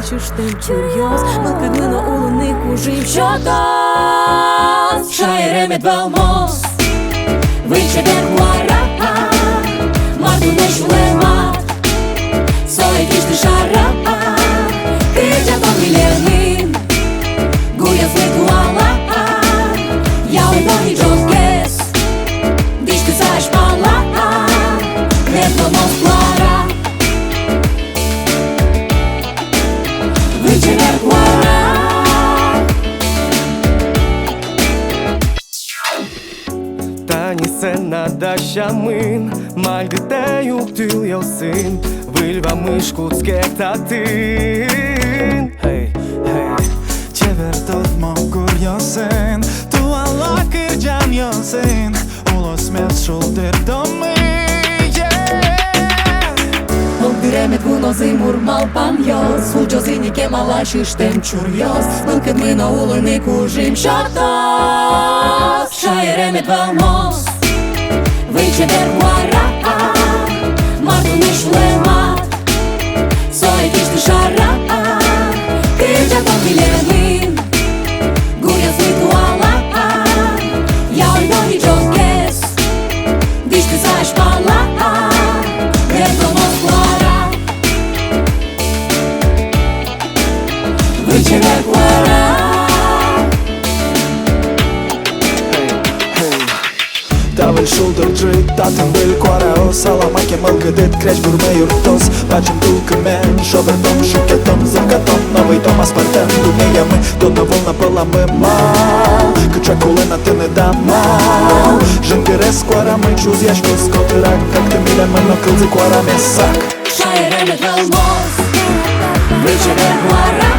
që shtem qyrios Më këtë më në ullën një ku zhim qotos Shajere me t'valmos Vyqe der kuara Martu në shule mat So e kishtë shara Kërgja ton milernin Guja slituala Ja u do një gjokes Dishtë sa e shpalla Ne t'valmos kuara Vyqe der kuara Tani se na dasha mën Malë gëte ju këtyll jo sin Vëlva më shkut s'keta tin Hey, hey Qever të t'mo kur jo sen Tu Allah kërgjan jo sen Ullos me t'shullir do më Më këtyre me t'vuno zimur mal pan jos Full gjozi një ke malaj që shtem qurjos Më këtë më në ullën një ku zhim qotos Shajere me t'valmos Vyqe der kuara Martu një shule mat So e kishtë shara Kërgja ton milernin Guja slituala Ja u do një gjokes Dishtë sa e shpalla Ne t'valmos kuara Vyqe der kuara Davël shulder drejt, ta të mbëll kuara o Salama ke mëll gëdet, kreq bur me jurtos Pa që m'du këmen, shover tom, shuke tom, zëmka tom Në vëjtom as për tem, du me jam Do në vull në pëlla më mal Këtë kullën atë në damal Zhëngëres kuara më quz jash kus Kotërak, ka këtë mile më në këllzi kuara me sak Shajere me t'valmos Vyqe der kuara